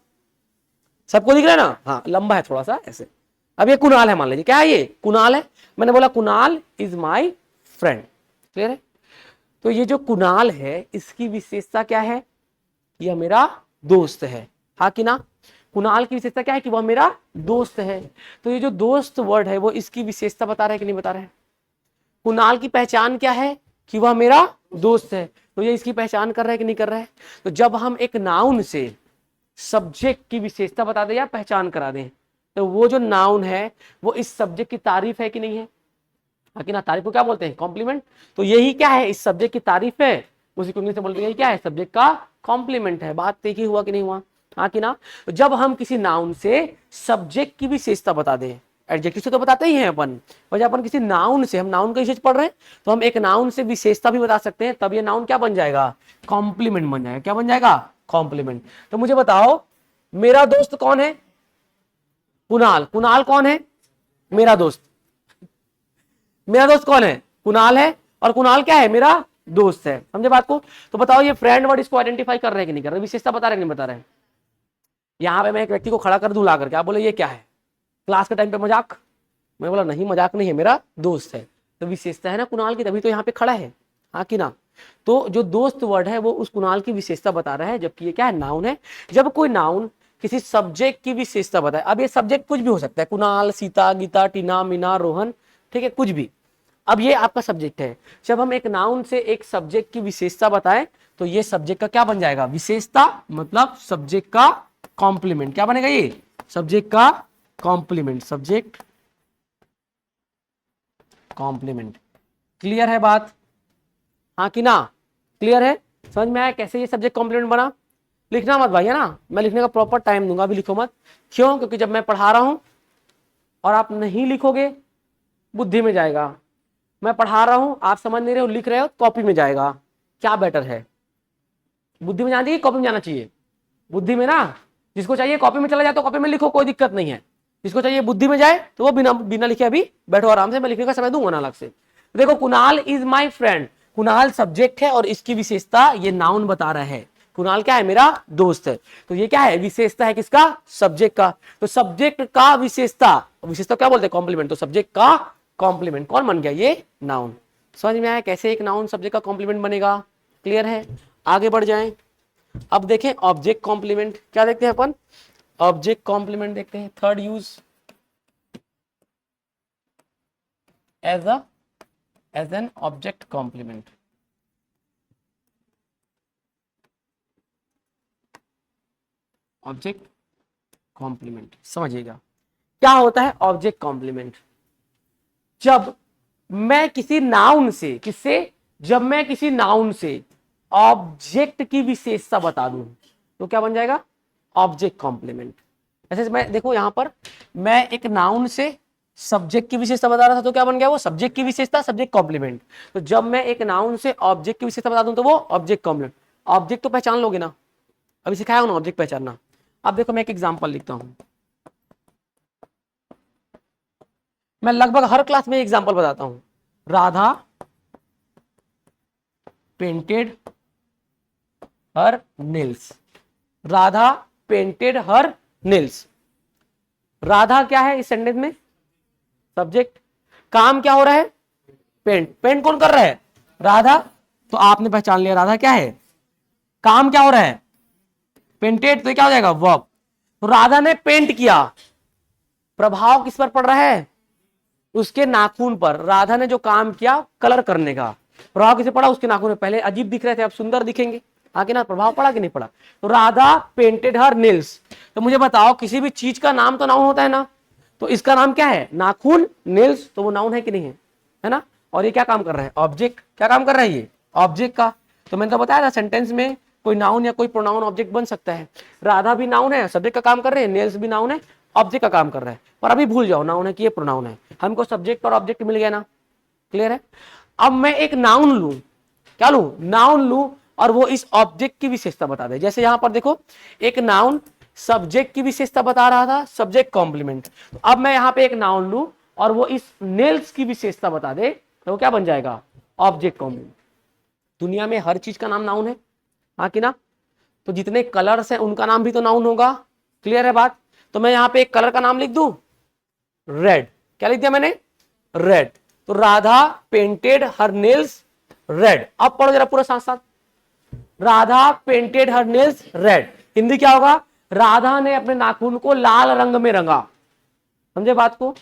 सबको दिख रहा है ना? हाँ, लंबा है थोड़ा सा ऐसे। अब ये कुणाल है, मान लीजिए। क्या है ये? कुणाल है। मैंने बोला Kunal is my friend. Clear है? तो ये जो कुणाल है इसकी विशेषता क्या है? यह मेरा दोस्त है, हाँ कि ना? कुणाल की विशेषता क्या है? कि वह मेरा दोस्त है। तो ये जो दोस्त वर्ड है वो इसकी विशेषता बता रहा है कि नहीं बता रहा है? कुणाल की पहचान क्या है? कि वह मेरा दोस्त है। तो ये इसकी पहचान कर रहा है कि नहीं कर रहा है? तो जब हम एक नाउन से सब्जेक्ट की विशेषता बता दें या पहचान करा दें, तो वो जो नाउन है वो इस सब्जेक्ट की तारीफ है कि नहीं है? हाँ कि ना? तारीफ को क्या बोलते हैं? कॉम्प्लीमेंट। तो यही क्या है? इस सब्जेक्ट की तारीफ है, उसी को इंग्लिश में बोलते हैं क्या है? सब्जेक्ट का कॉम्प्लीमेंट है। बात देखिए हुआ कि नहीं हुआ? हाँ कि ना? तो जब हम किसी नाउन से सब्जेक्ट की विशेषता बता दें, एडजेक्टिव से तो बताते ही हैं अपन, और जब अपन किसी नाउन से, हम नाउन का यूसेज पढ़ रहे हैं तो हम एक नाउन से विशेषता भी बता सकते हैं, तब ये नाउन क्या बन जाएगा? कॉम्प्लीमेंट बन जाएगा। क्या बन जाएगा? कॉम्प्लीमेंट। तो मुझे बताओ मेरा दोस्त कौन है? कुणाल। कुणाल कौन है? मेरा दोस्त। मेरा दोस्त कौन है? कुणाल है। और कुणाल क्या है? मेरा दोस्त है। समझे बात को? तो बताओ ये फ्रेंड वर्ड इसको आइडेंटिफाई कर रहे हैं कि नहीं कर रहे? विशेषता बता रहे हैं कि नहीं बता रहे हैं? यहां पे मैं एक व्यक्ति को खड़ा कर दूं ला करके, आप बोले ये क्या है? क्लास के टाइम पे मजाक? मैं बोला नहीं मजाक नहीं है, मेरा दोस्त है। तो विशेषता है ना कुणाल की, तभी तो यहाँ पे खड़ा है, हाँ कि ना? तो जो दोस्त वर्ड है वो उस कुणाल की विशेषता बता रहा है, जबकि ये क्या है? नाउन है। जब कोई नाउन किसी सब्जेक्ट की विशेषता बताए, अब ये सब्जेक्ट कुछ भी हो सकता है, कुणाल, सीता, गीता, टीना, मीना, रोहन, ठीक है, कुछ भी। अब ये आपका सब्जेक्ट है। जब हम एक नाउन से एक सब्जेक्ट की विशेषता बताएं तो ये सब्जेक्ट का क्या बन जाएगा? विशेषता, मतलब सब्जेक्ट का कॉम्प्लीमेंट। क्या बनेगा ये? सब्जेक्ट का कॉम्प्लीमेंट। Subject complement. क्लियर है बात? हाँ कि ना? क्लियर है? समझ में आया कैसे ये सब्जेक्ट कॉम्प्लीमेंट बना? लिखना मत भाई, है ना? मैं लिखने का प्रॉपर टाइम दूंगा, अभी लिखो मत। क्यों? क्योंकि जब मैं पढ़ा रहा हूं और आप नहीं लिखोगे बुद्धि में जाएगा। मैं पढ़ा रहा हूं, आप समझ नहीं रहे हो, लिख रहे हो, कॉपी में जाएगा। क्या बेटर है? बुद्धि में जाना चाहिए, कॉपी में जाना चाहिए? बुद्धि में ना। जिसको चाहिए कॉपी में चला जाए तो कॉपी में लिखो, कोई दिक्कत नहीं है। जिसको चाहिए बुद्धि में जाए तो वो बिना बिना लिखे अभी बैठो आराम से, मैं लिखने का समय दूंगा ना अलग से। देखो, Kunal is my friend. Kunal subject है और इसकी विशेषता ये नाउन बता रहा है। कुणाल क्या है? मेरा दोस्त है। तो ये क्या है? विशेषता है किसका? सब्जेक्ट का। तो सब्जेक्ट का विशेषता, विशेषता क्या बोलते हैं? कॉम्प्लीमेंट। तो सब्जेक्ट का कॉम्प्लीमेंट कौन बन गया? ये नाउन। समझ में आया कैसे एक नाउन सब्जेक्ट का कॉम्प्लीमेंट बनेगा? क्लियर है? आगे बढ़ जाएं। अब देखें ऑब्जेक्ट कॉम्प्लीमेंट। क्या देखते हैं अपन? ऑब्जेक्ट कॉम्प्लीमेंट देखते हैं। Third use as an object complement. Object complement समझिएगा क्या होता है ऑब्जेक्ट कॉम्प्लीमेंट। जब मैं किसी नाउन से, किससे? जब मैं किसी नाउन से ऑब्जेक्ट की विशेषता बता दूं तो क्या बन जाएगा? Object complement. ऐसे मैं देखो यहां पर मैं एक नाउन से सब्जेक्ट की विशेषता बता रहा था तो क्या बन गया? वो सब्जेक्ट की विशेषता, सब्जेक्ट कॉम्प्लीमेंट। तो जब मैं एक नाउन से ऑब्जेक्ट की विशेषता बता दूं तो वो ऑब्जेक्ट कॉम्प्लीमेंट। ऑब्जेक्ट तो पहचान लोगे ना, अभी सिखाया ना ऑब्जेक्ट पहचानना। अब देखो मैं एक एग्जांपल लिखता हूं। मैं लगभग हर क्लास में एग्जांपल बताता हूं। राधा पेंटेड हर नेल्स। राधा पेंटेड हर नेल्स। राधा क्या है इस सेंटेंस में? सब्जेक्ट। काम क्या हो रहा है? पेंट। पेंट कौन कर रहा है? राधा। तो आपने पहचान लिया राधा क्या है? काम क्या हो रहा है? पेंटेड। तो क्या हो जाएगा? वर्ब। तो राधा ने पेंट किया, प्रभाव किस पर पड़ रहा है? उसके नाखून पर। राधा ने जो काम किया कलर करने का, प्रभाव किसे पड़ा? उसके नाखून में। पहले अजीब दिख रहे थे, अब सुंदर दिखेंगे। आगे ना प्रभाव पड़ा कि नहीं पड़ा? तो राधा पेंटेड हर नेल्स। तो मुझे बताओ किसी भी चीज का नाम तो नाउन होता है ना, तो इसका नाम क्या है? नाखून। नेल्स तो वो नाउन है कि नहीं है? है ना। और ये क्या काम कर रहा है? ऑब्जेक्ट। क्या काम कर रहा है ये? ऑब्जेक्ट का। तो मैंने तो बताया था सेंटेंस में कोई नाउन या कोई प्रोनाउन ऑब्जेक्ट बन सकता है। राधा भी नाउन है, सब्जेक्ट का काम कर रहे हैं। नेल्स भी नाउन है, ऑब्जेक्ट का काम कर रहा है। पर अभी भूल जाओ नाउन है कि ये प्रोनाउन है। हमको सब्जेक्ट और ऑब्जेक्ट मिल गया ना। क्लियर है? अब मैं एक नाउन लूं, क्या लूं? नाउन लूं, और वो इस ऑब्जेक्ट की विशेषता बता दे। जैसे यहां पर देखो एक नाउन सब्जेक्ट की विशेषता बता रहा था, सब्जेक्ट कॉम्प्लीमेंट। तो अब मैं यहां पे एक नाउन लूं और वो इस नेल्स की विशेषता बता दे तो वो क्या बन जाएगा? Object complement. दुनिया में हर चीज का नाम नाउन है, हाँ कि ना। तो जितने कलर्स हैं उनका नाम भी तो नाउन होगा। क्लियर है बात? तो मैं यहां पे एक कलर का नाम लिख दूं, रेड। क्या लिख दिया मैंने? रेड। तो राधा पेंटेड हर नेल्स रेड। अब पढ़ो जरा पूरा साथ साथ। राधा पेंटेड हर नेल्स रेड। हिंदी क्या होगा? राधा ने अपने नाखून को लाल रंग में रंगा। समझे बात को?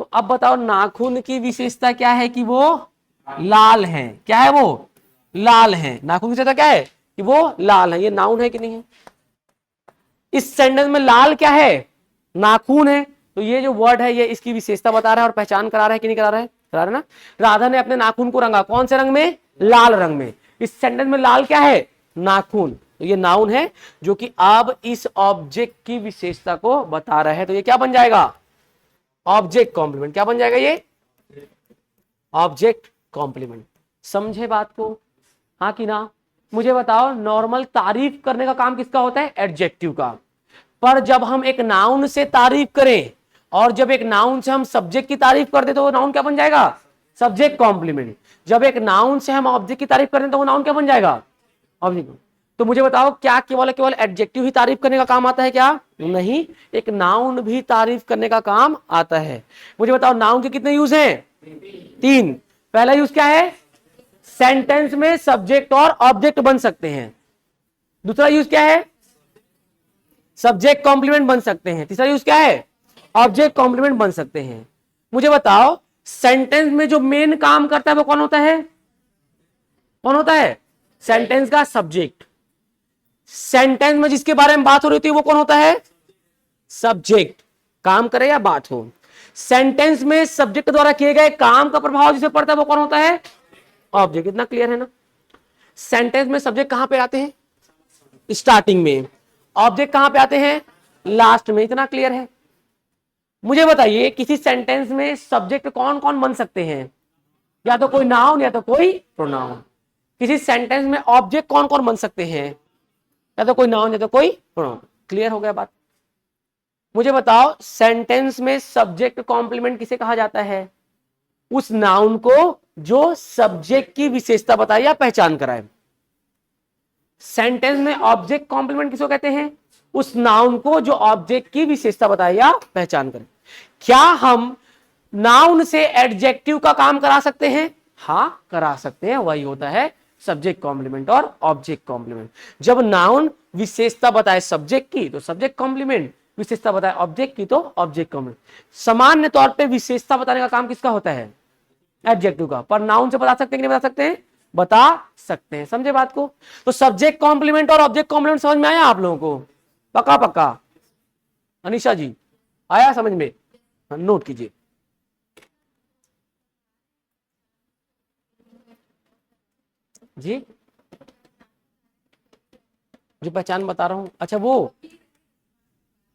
तो अब बताओ नाखून की विशेषता क्या है? कि वो लाल है। क्या है वो? लाल है। नाखून की विशेषता क्या है? कि वो लाल है। ये नाउन है कि नहीं है? इस सेंटेंस में लाल क्या है? नाखून है। तो ये जो वर्ड है ये इसकी विशेषता बता रहा है और पहचान करा रहा है कि नहीं करा रहा है? करा रहा है ना। राधा ने अपने नाखून को रंगा, कौन से रंग में? लाल रंग में। इस सेंटेंस में लाल क्या है? नाखून। तो ये नाउन है जो कि अब इस ऑब्जेक्ट की विशेषता को बता रहा है। तो ये क्या बन जाएगा? Object complement. क्या बन जाएगा ये? Object complement. समझे बात को, हाँ कि ना? मुझे बताओ नॉर्मल तारीफ करने का काम किसका होता है? एडजेक्टिव का। पर जब हम एक नाउन से तारीफ करें और जब एक नाउन से हम सब्जेक्ट की तारीफ कर दे तो वो नाउन क्या बन जाएगा? Subject complement. जब एक नाउन से हम ऑब्जेक्ट की तारीफ करें तो वो नाउन क्या बन जाएगा? ऑब्जेक्ट। तो मुझे बताओ क्या केवल केवल एडजेक्टिव ही तारीफ करने का काम आता है क्या? नहीं, एक नाउन भी तारीफ करने का काम आता है। मुझे बताओ नाउन के कितने यूज हैं? 3। पहला यूज क्या है? सेंटेंस में सब्जेक्ट और ऑब्जेक्ट बन सकते हैं। दूसरा यूज क्या है? सब्जेक्ट कॉम्प्लीमेंट बन सकते हैं। तीसरा यूज क्या है? ऑब्जेक्ट कॉम्प्लीमेंट बन सकते हैं। मुझे बताओ सेंटेंस में जो मेन काम करता है वो कौन होता है? कौन होता है? सेंटेंस का सब्जेक्ट। सेंटेंस में जिसके बारे में बात हो रही थी वो कौन होता है? सब्जेक्ट। काम करे या बात हो, सेंटेंस में सब्जेक्ट द्वारा किए गए काम का प्रभाव जिसे पड़ता है वो कौन होता है? ऑब्जेक्ट। इतना क्लियर है ना? सेंटेंस में सब्जेक्ट कहां पे आते हैं? स्टार्टिंग में। ऑब्जेक्ट कहां पे आते हैं? लास्ट में। इतना क्लियर है? मुझे बताइए किसी सेंटेंस में सब्जेक्ट कौन कौन बन सकते हैं? या तो कोई नाउन या तो कोई प्रोनाउन। किसी सेंटेंस में ऑब्जेक्ट कौन कौन बन सकते हैं? या तो कोई नाउन या तो कोई प्रोनाउन। क्लियर हो गया बात? मुझे बताओ सेंटेंस में सब्जेक्ट कॉम्प्लीमेंट किसे कहा जाता है? उस नाउन को जो सब्जेक्ट की विशेषता बताए या पहचान कराए। सेंटेंस में ऑब्जेक्ट कॉम्प्लीमेंट किसको कहते हैं? उस नाउन को जो ऑब्जेक्ट की विशेषता बताए या पहचान करे। क्या हम नाउन से एडजेक्टिव का काम करा सकते हैं? हाँ करा सकते हैं, वही होता है सब्जेक्ट कॉम्प्लीमेंट और ऑब्जेक्ट कॉम्प्लीमेंट। जब नाउन विशेषता बताए सब्जेक्ट की तो सब्जेक्ट कॉम्प्लीमेंट, विशेषता बताए ऑब्जेक्ट की तो ऑब्जेक्ट कॉम्प्लीमेंट। सामान्य तौर पे विशेषता बताने का काम किसका होता है? एडजेक्टिव का। पर नाउन से बता सकते हैं कि नहीं बता सकते हैं? बता सकते हैं। समझे बात को? तो सब्जेक्ट कॉम्प्लीमेंट और ऑब्जेक्ट कॉम्प्लीमेंट समझ में आया आप लोगों को? पक्का पक्का? अनिशा जी आया समझ में? नोट कीजिए जी। जो पहचान बता रहा हूं, अच्छा वो,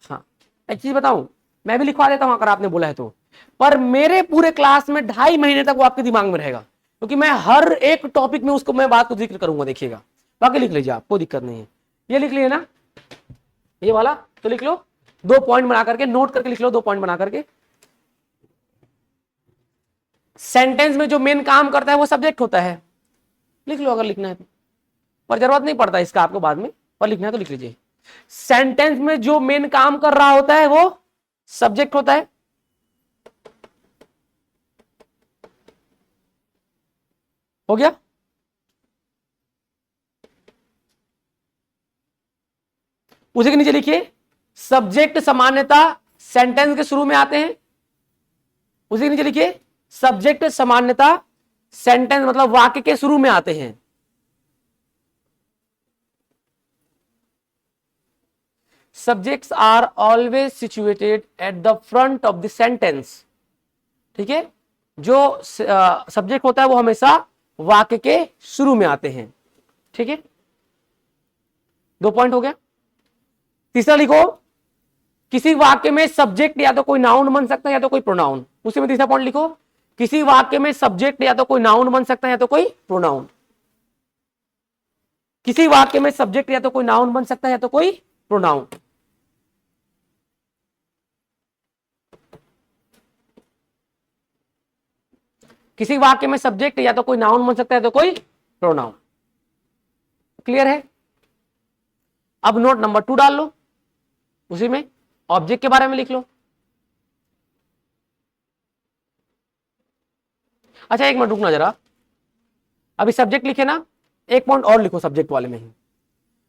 हाँ एक चीज बताऊं, मैं भी लिखवा देता हूं अगर आपने बोला है तो। पर मेरे पूरे क्लास में 2.5 महीने तक वो आपके दिमाग में रहेगा, क्योंकि मैं हर एक टॉपिक में उसको मैं बात को जिक्र करूंगा। देखिएगा, बाकी लिख लीजिए आप, कोई दिक्कत नहीं है। ये लिख लिए ना, ये वाला तो लिख लो, 2 पॉइंट बना करके नोट करके लिख लो, 2 पॉइंट बना करके। सेंटेंस में जो मेन काम करता है वो सब्जेक्ट होता है, लिख लो अगर लिखना है तो, पर जरूरत नहीं पड़ता इसका आपको बाद में, पर लिखना है तो लिख लीजिए। सेंटेंस में जो मेन काम कर रहा होता है वो सब्जेक्ट होता है। हो गया? उसी के नीचे लिखिए सब्जेक्ट सामान्यता सेंटेंस के शुरू में आते हैं। उसी के नीचे लिखिए सब्जेक्ट सामान्यता सेंटेंस मतलब वाक्य के शुरू में आते हैं। Subjects are always situated at the front of the sentence. ठीक है, जो सब्जेक्ट होता है वो हमेशा वाक्य के शुरू में आते हैं। ठीक है, 2 पॉइंट हो गया। तीसरा लिखो, किसी वाक्य में सब्जेक्ट या तो कोई नाउन बन सकता है या तो कोई प्रोनाउन। उसी में तीसरा पॉइंट लिखो, किसी वाक्य में सब्जेक्ट या तो कोई नाउन बन सकता है या तो कोई प्रोनाउन। किसी वाक्य में सब्जेक्ट या तो कोई नाउन बन सकता है या तो कोई प्रोनाउन। किसी वाक्य में सब्जेक्ट या तो कोई नाउन बन सकता है तो कोई प्रोनाउन। क्लियर है? अब नोट नंबर 2 डाल लो, उसी में ऑब्जेक्ट के बारे में लिख लो। अच्छा एक मिनट रुकना जरा, अभी सब्जेक्ट लिखे ना, एक पॉइंट और लिखो सब्जेक्ट वाले में ही।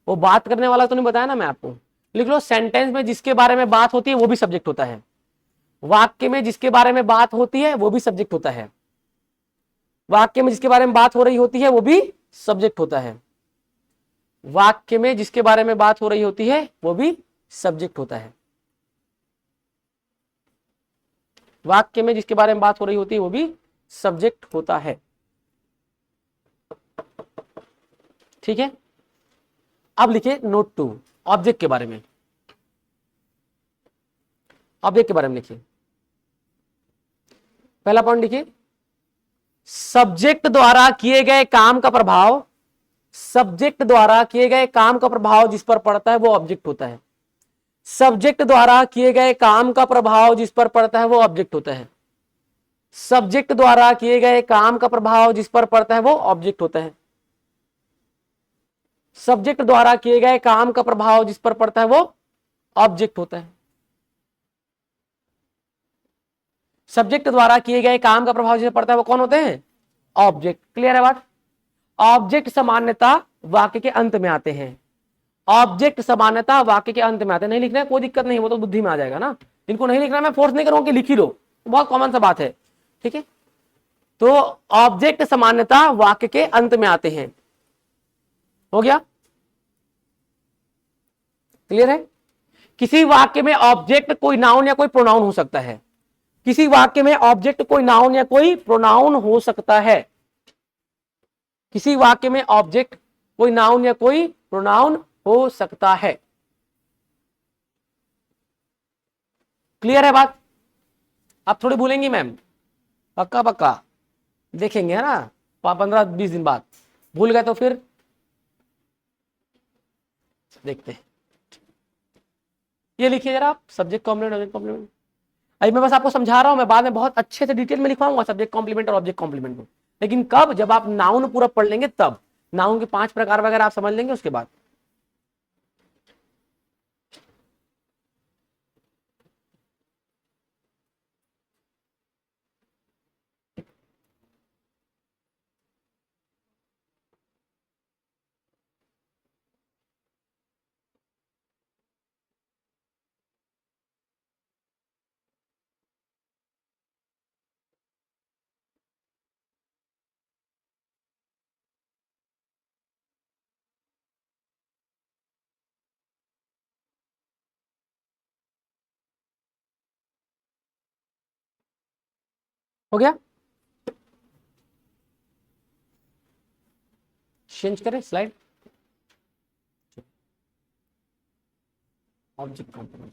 वो बात करने वाला तो नहीं बताया ना मैं आपको, लिख लो सेंटेंस में जिसके बारे में बात होती है वो भी सब्जेक्ट होता है। वाक्य में जिसके बारे में बात होती है वो भी सब्जेक्ट होता है। वाक्य में जिसके बारे में बात हो रही होती है वो भी सब्जेक्ट होता है। वाक्य में जिसके बारे में बात हो रही होती है वो भी सब्जेक्ट होता है। वाक्य में जिसके बारे में बात हो रही होती है वो भी सब्जेक्ट होता है। ठीक है, अब लिखिए नोट 2 ऑब्जेक्ट के बारे में। ऑब्जेक्ट के बारे में लिखिए, पहला पॉइंट लिखिए, सब्जेक्ट द्वारा किए गए काम का प्रभाव, सब्जेक्ट द्वारा किए गए काम का प्रभाव जिस पर पड़ता है वो ऑब्जेक्ट होता है। सब्जेक्ट द्वारा किए गए काम का प्रभाव जिस पर पड़ता है वो ऑब्जेक्ट होता है। सब्जेक्ट द्वारा किए गए काम का प्रभाव जिस पर पड़ता है वो ऑब्जेक्ट होता है। सब्जेक्ट द्वारा किए गए काम का प्रभाव जिस पर पड़ता है वो ऑब्जेक्ट होता है। सब्जेक्ट द्वारा किए गए काम का प्रभाव जिस पर पड़ता है वो कौन होते हैं? ऑब्जेक्ट। क्लियर है बात? ऑब्जेक्ट सामान्यता वाक्य के अंत में आते हैं। ऑब्जेक्ट सामान्यता वाक्य के अंत में आते हैं। नहीं लिखना है कोई दिक्कत नहीं, वो तो बुद्धि में आ जाएगा ना। जिनको नहीं लिखना मैं फोर्स नहीं करूंगा कि लिख ही लो, बहुत कॉमन सा बात है। ठीक है, तो ऑब्जेक्ट सामान्यता वाक्य के अंत में आते हैं। हो गया? क्लियर है? किसी वाक्य में ऑब्जेक्ट कोई नाउन या कोई प्रोनाउन हो सकता है। किसी वाक्य में ऑब्जेक्ट कोई नाउन या कोई प्रोनाउन हो सकता है। किसी वाक्य में ऑब्जेक्ट कोई नाउन या कोई प्रोनाउन हो सकता है। क्लियर है बात? आप थोड़ी भूलेंगी मैम, पक्का पक्का देखेंगे है ना 15-20 दिन बाद। भूल गए तो फिर देखते हैं। ये लिखिए जरा आप, सब्जेक्ट कॉम्प्लीमेंट ऑब्जेक्ट कॉम्प्लीमेंट। अभी मैं बस आपको समझा रहा हूं, मैं बाद में बहुत अच्छे से डिटेल में लिखवाऊंगा सब्जेक्ट कॉम्प्लीमेंट और ऑब्जेक्ट कॉम्प्लीमेंट को, लेकिन कब, जब आप नाउन पूरा पढ़ लेंगे तब। नाउन के 5 प्रकार वगैरह आप समझ लेंगे उसके बाद। हो गया, चेंज करें स्लाइड। ऑब्जेक्ट कॉम्प्लीमेंट,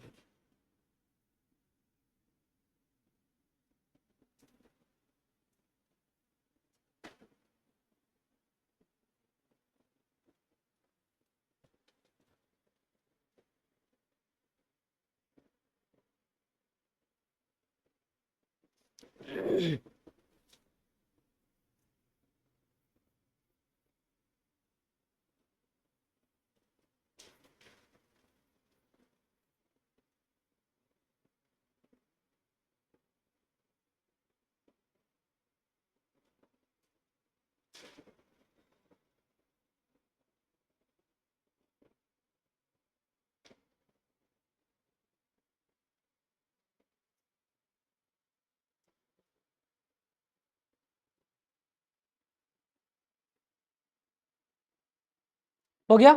हो गया।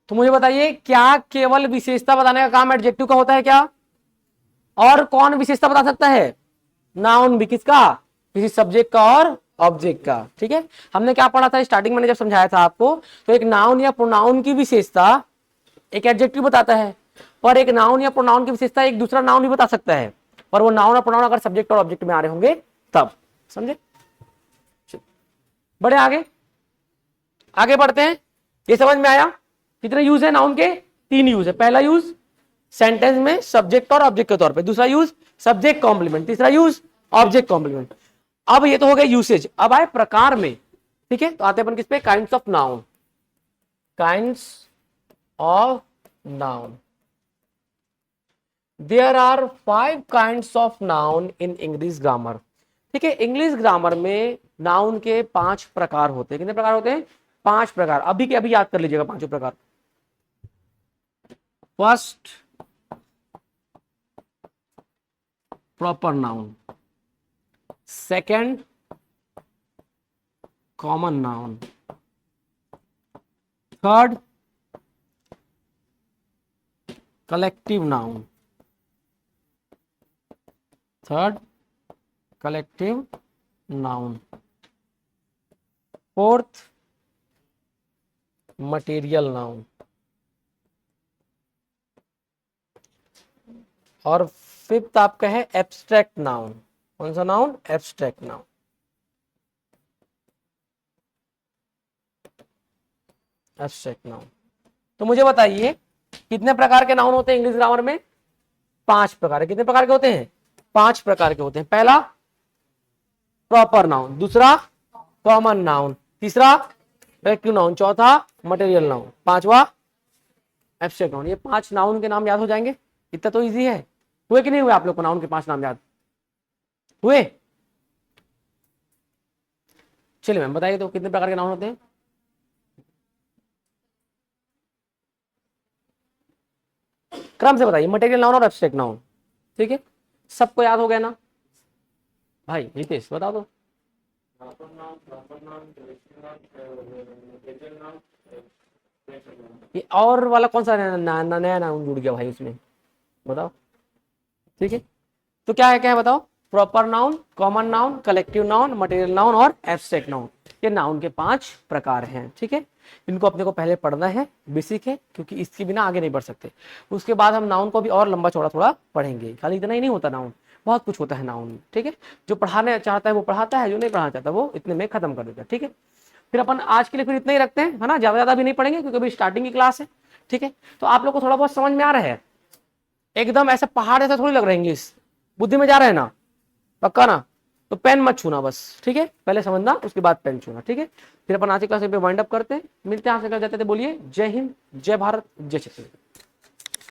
तो मुझे बताइए, क्या केवल विशेषता बताने का काम एडजेक्टिव का होता है क्या? और कौन विशेषता बता सकता है? नाउन भी। किसका? किसी सब्जेक्ट का और ऑब्जेक्ट का। ठीक है, हमने क्या पढ़ा था स्टार्टिंग में जब समझाया था आपको, तो एक नाउन या प्रोनाउन की विशेषता एक एडजेक्टिव बताता है, पर एक नाउन या प्रोनाउन की विशेषता एक दूसरा नाउन भी बता सकता है, पर वो नाउन और प्रोनाउन अगर सब्जेक्ट और ऑब्जेक्ट में आ रहे होंगे तब। समझे? बढ़े आगे, आगे बढ़ते हैं। ये समझ में आया? कितने यूज है नाउन के? 3 यूज है। पहला यूज सेंटेंस में सब्जेक्ट और ऑब्जेक्ट के तौर पे, दूसरा यूज सब्जेक्ट कॉम्प्लीमेंट, तीसरा यूज ऑब्जेक्ट कॉम्प्लीमेंट। अब ये तो हो गया यूसेज, अब आए प्रकार में। ठीक है, तो आते हैं अपन किस पे? Kinds of noun. Kinds of noun. There are 5 kinds of noun in English grammar. ठीक है, इंग्लिश ग्रामर में नाउन के 5 प्रकार होते हैं। कितने प्रकार होते हैं? 5 प्रकार। अभी के अभी याद कर लीजिएगा 5 प्रकार। First, proper noun. Second, common noun. Third, collective noun. Third, collective noun. Fourth, material noun. और फिफ्थ आपका है एब्स्ट्रैक्ट नाउन। कौन सा noun? Abstract noun. Abstract noun. तो मुझे बताइए कितने प्रकार के नाउन होते हैं इंग्लिश ग्रामर में? 5 प्रकार के। कितने प्रकार के होते हैं? 5 प्रकार के होते हैं। पहला प्रॉपर नाउन, दूसरा कॉमन नाउन, तीसरा कलेक्टिव नाउन, चौथा मटेरियल नाउन, पांचवा एब्स्ट्रैक्ट नाउन। ये 5 नाउन के नाम याद हो जाएंगे। इतना तो इजी है। हुए कि नहीं हुए आप लोग को नाउन के 5 नाम याद? हुए? चलिए मैम बताइए तो कितने प्रकार के नाउन होते हैं? क्रम से बताइए, मटेरियल नाउन और एब्स्ट्रैक्ट नाउन। ठीक है, सबको याद हो गया ना? भाई हितेश बताओ तो। ये और वाला कौन सा नया नाउन जुड़ गया भाई उसमें? बताओ। ठीक है, तो क्या है बताओ। Proper noun, common noun, collective noun, material noun और एब्स्ट्रैक्ट नाउन। ये नाउन के 5 प्रकार हैं। ठीक है, इनको अपने को पहले पढ़ना है, बेसिक है, क्योंकि इसके बिना आगे नहीं बढ़ सकते। उसके बाद हम नाउन को भी और लंबा चौड़ा थोड़ा पढ़ेंगे, खाली इतना ही नहीं होता नाउन, बहुत कुछ होता है नाउन। ठीक है, जो पढ़ाना चाहता है वो पढ़ाता है, जो नहीं पढ़ाना चाहता वो इतने में खत्म कर देता है। ठीक है, फिर अपन आज के लिए फिर इतना ही रखते हैं, है ना, ज्यादा भी नहीं पढ़ेंगे क्योंकि अभी स्टार्टिंग की क्लास है। ठीक है, तो आप लोग को थोड़ा बहुत समझ में आ रहा है, एकदम ऐसा पहाड़ ऐसा थोड़ी लग रहा है, इंग्लिश बुद्धि में जा रहा है ना, पक्का ना। तो पेन मत छूना बस, ठीक है, पहले समझना उसके बाद पेन छूना। ठीक है, फिर अपन आज की क्लास पे वाइंड अप करते हैं, मिलते हैं, आपसे कर जाते थे। बोलिए जय हिंद, जय भारत, जय छत्तीसगढ़।